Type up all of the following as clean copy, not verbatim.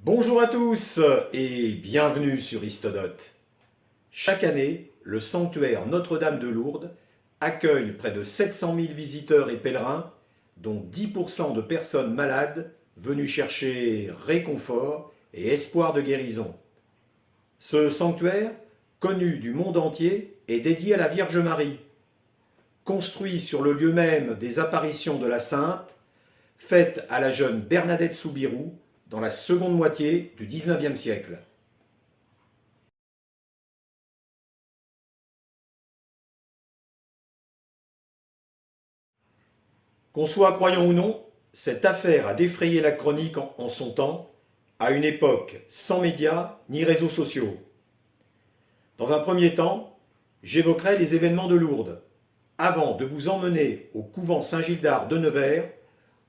Bonjour à tous et bienvenue sur Histodote. Chaque année, le sanctuaire Notre-Dame de Lourdes accueille près de 700 000 visiteurs et pèlerins, dont 10% de personnes malades venues chercher réconfort et espoir de guérison. Ce sanctuaire, connu du monde entier, est dédié à la Vierge Marie. Construit sur le lieu même des apparitions de la Sainte, faite à la jeune Bernadette Soubirous dans la seconde moitié du XIXe siècle. Qu'on soit croyant ou non, cette affaire a défrayé la chronique en son temps, à une époque sans médias ni réseaux sociaux. Dans un premier temps, j'évoquerai les événements de Lourdes, avant de vous emmener au couvent Saint-Gildard de Nevers,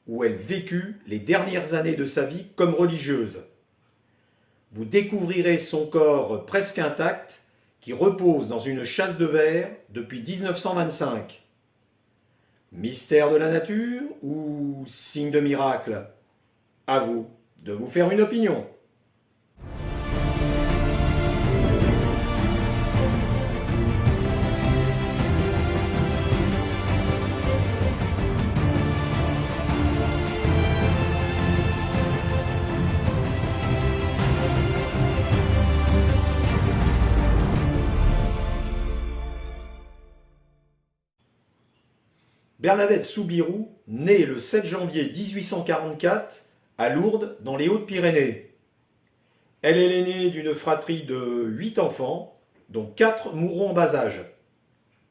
où elle vécut les dernières années de sa vie comme religieuse. Vous découvrirez son corps presque intact qui repose dans une châsse de verre depuis 1925. Mystère de la nature ou signe de miracle? À vous de vous faire une opinion. Bernadette Soubirous naît le 7 janvier 1844 à Lourdes, dans les Hautes-Pyrénées. Elle est l'aînée d'une fratrie de 8 enfants, dont 4 mourront en bas âge.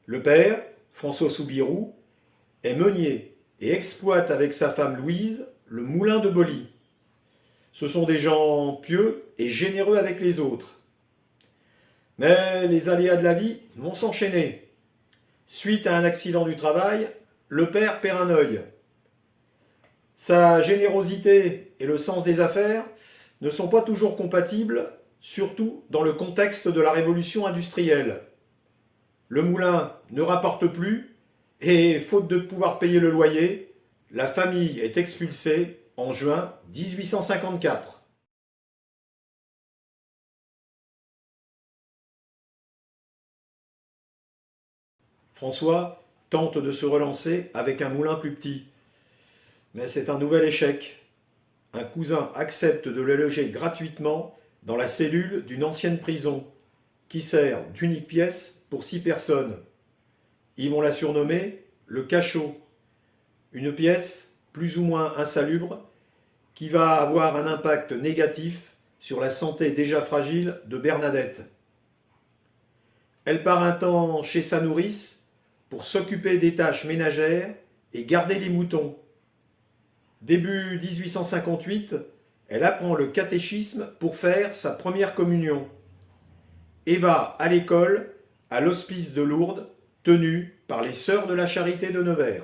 Le père, François Soubirous, est meunier et exploite avec sa femme Louise le moulin de Boly. Ce sont des gens pieux et généreux avec les autres. Mais les aléas de la vie vont s'enchaîner. Suite à un accident du travail, le père perd un œil. Sa générosité et le sens des affaires ne sont pas toujours compatibles, surtout dans le contexte de la révolution industrielle. Le moulin ne rapporte plus et, faute de pouvoir payer le loyer, la famille est expulsée en juin 1854. François tente de se relancer avec un moulin plus petit. Mais c'est un nouvel échec. Un cousin accepte de le loger gratuitement dans la cellule d'une ancienne prison, qui sert d'unique pièce pour 6 personnes. Ils vont la surnommer le cachot. Une pièce plus ou moins insalubre qui va avoir un impact négatif sur la santé déjà fragile de Bernadette. Elle part un temps chez sa nourrice pour s'occuper des tâches ménagères et garder les moutons. Début 1858, elle apprend le catéchisme pour faire sa première communion et va à l'école à l'hospice de Lourdes tenu par les Sœurs de la Charité de Nevers.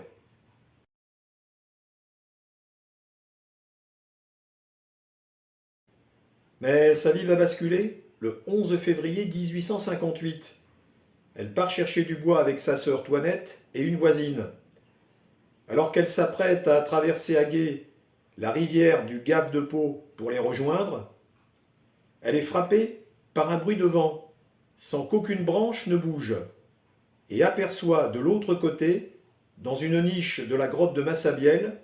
Mais sa vie va basculer le 11 février 1858. Elle part chercher du bois avec sa sœur Toinette et une voisine. Alors qu'elle s'apprête à traverser à gué la rivière du Gave de Pau pour les rejoindre, elle est frappée par un bruit de vent, sans qu'aucune branche ne bouge, et aperçoit de l'autre côté, dans une niche de la grotte de Massabielle,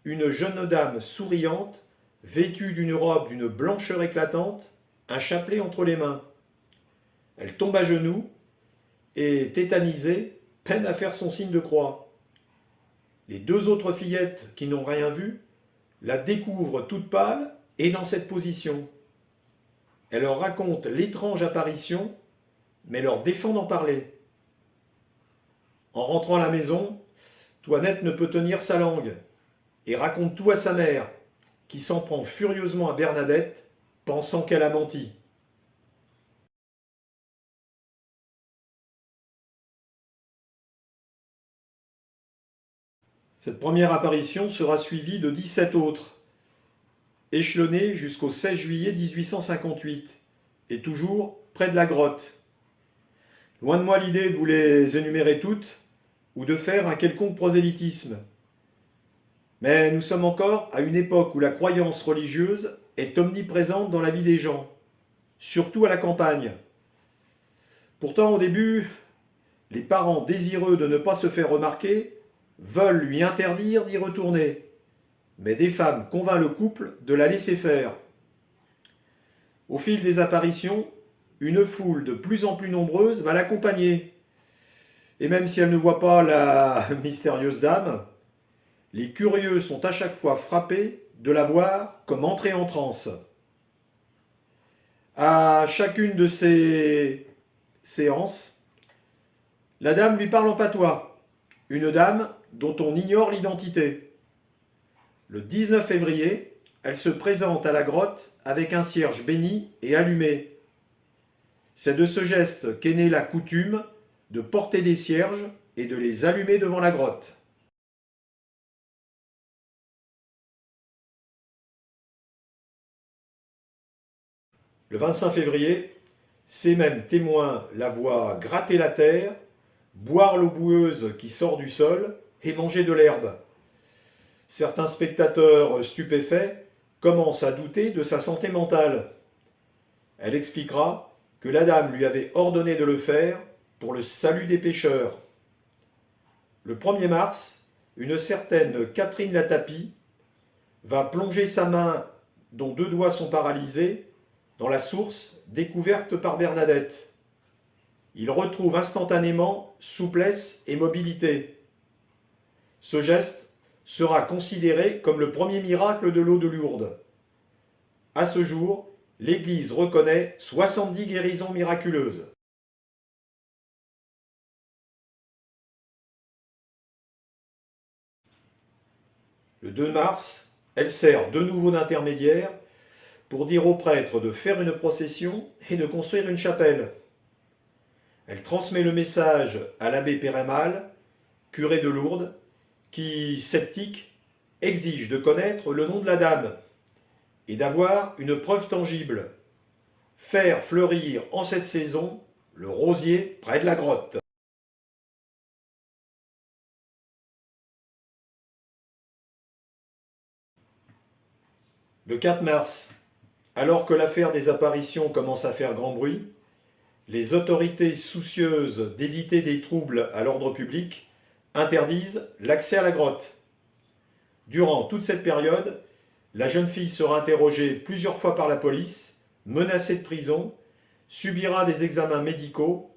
une jeune dame souriante, vêtue d'une robe d'une blancheur éclatante, un chapelet entre les mains. Elle tombe à genoux et, tétanisée, peine à faire son signe de croix. Les 2 autres fillettes qui n'ont rien vu la découvrent toute pâle et dans cette position. Elle leur raconte l'étrange apparition, mais leur défend d'en parler. En rentrant à la maison, Toinette ne peut tenir sa langue et raconte tout à sa mère, qui s'en prend furieusement à Bernadette, pensant qu'elle a menti. Cette première apparition sera suivie de 17 autres, échelonnées jusqu'au 16 juillet 1858, et toujours près de la grotte. Loin de moi l'idée de vous les énumérer toutes, ou de faire un quelconque prosélytisme. Mais nous sommes encore à une époque où la croyance religieuse est omniprésente dans la vie des gens, surtout à la campagne. Pourtant, au début, les parents désireux de ne pas se faire remarquer veulent lui interdire d'y retourner. Mais des femmes convainquent le couple de la laisser faire. Au fil des apparitions, une foule de plus en plus nombreuse va l'accompagner. Et même si elle ne voit pas la mystérieuse dame, les curieux sont à chaque fois frappés de la voir comme entrée en transe. À chacune de ces séances, la dame lui parle en patois, une dame dont on ignore l'identité. Le 19 février, elle se présente à la grotte avec un cierge béni et allumé. C'est de ce geste qu'est née la coutume de porter des cierges et de les allumer devant la grotte. Le 25 février, ces mêmes témoins la voient gratter la terre, boire l'eau boueuse qui sort du sol et manger de l'herbe. Certains spectateurs stupéfaits commencent à douter de sa santé mentale. Elle expliquera que la dame lui avait ordonné de le faire pour le salut des pécheurs. Le 1er mars, une certaine Catherine Latapie va plonger sa main, dont 2 doigts sont paralysés, dans la source découverte par Bernadette. Il retrouve instantanément souplesse et mobilité. Ce geste sera considéré comme le premier miracle de l'eau de Lourdes. À ce jour, l'Église reconnaît 70 guérisons miraculeuses. Le 2 mars, elle sert de nouveau d'intermédiaire pour dire aux prêtres de faire une procession et de construire une chapelle. Elle transmet le message à l'abbé Péramal, curé de Lourdes, qui, sceptique, exige de connaître le nom de la dame et d'avoir une preuve tangible. Faire fleurir en cette saison le rosier près de la grotte. Le 4 mars, alors que l'affaire des apparitions commence à faire grand bruit, les autorités soucieuses d'éviter des troubles à l'ordre public interdisent l'accès à la grotte. Durant toute cette période, la jeune fille sera interrogée plusieurs fois par la police, menacée de prison, subira des examens médicaux,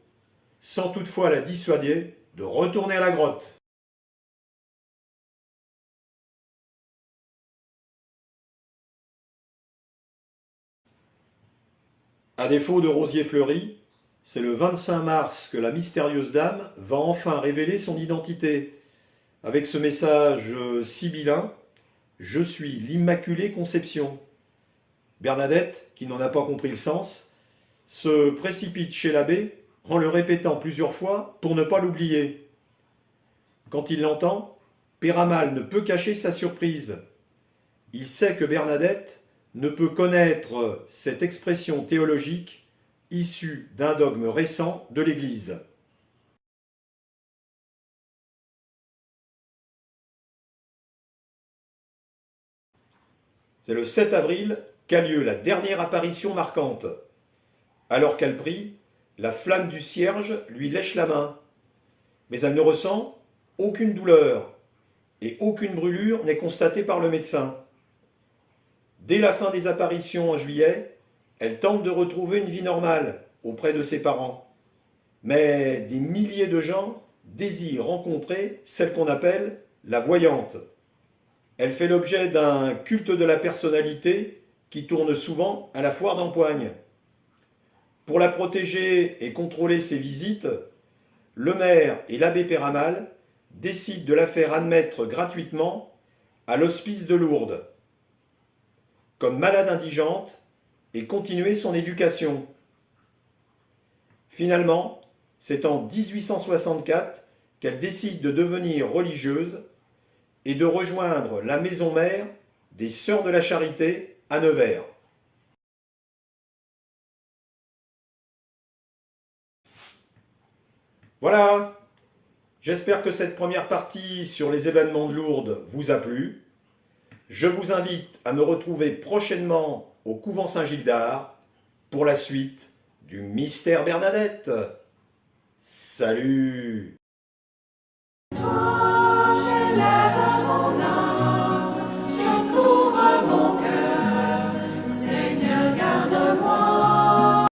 sans toutefois la dissuader de retourner à la grotte. À défaut de rosier fleuri, c'est le 25 mars que la mystérieuse dame va enfin révéler son identité, avec ce message sibyllin: Je suis l'Immaculée Conception. Bernadette, qui n'en a pas compris le sens, se précipite chez l'abbé en le répétant plusieurs fois pour ne pas l'oublier. Quand il l'entend, Péramal ne peut cacher sa surprise. Il sait que Bernadette ne peut connaître cette expression théologique issue d'un dogme récent de l'Église. C'est le 7 avril qu'a lieu la dernière apparition marquante. Alors qu'elle prie, la flamme du cierge lui lèche la main. Mais elle ne ressent aucune douleur et aucune brûlure n'est constatée par le médecin. Dès la fin des apparitions en juillet, elle tente de retrouver une vie normale auprès de ses parents. Mais des milliers de gens désirent rencontrer celle qu'on appelle la voyante. Elle fait l'objet d'un culte de la personnalité qui tourne souvent à la foire d'Empoigne. Pour la protéger et contrôler ses visites, le maire et l'abbé Péramal décident de la faire admettre gratuitement à l'hospice de Lourdes, comme malade indigente, et continuer son éducation. Finalement, c'est en 1864 qu'elle décide de devenir religieuse et de rejoindre la maison mère des Sœurs de la Charité à Nevers. Voilà, j'espère que cette première partie sur les événements de Lourdes vous a plu. Je vous invite à me retrouver prochainement au couvent Saint-Gildard pour la suite du Mystère Bernadette. Salut!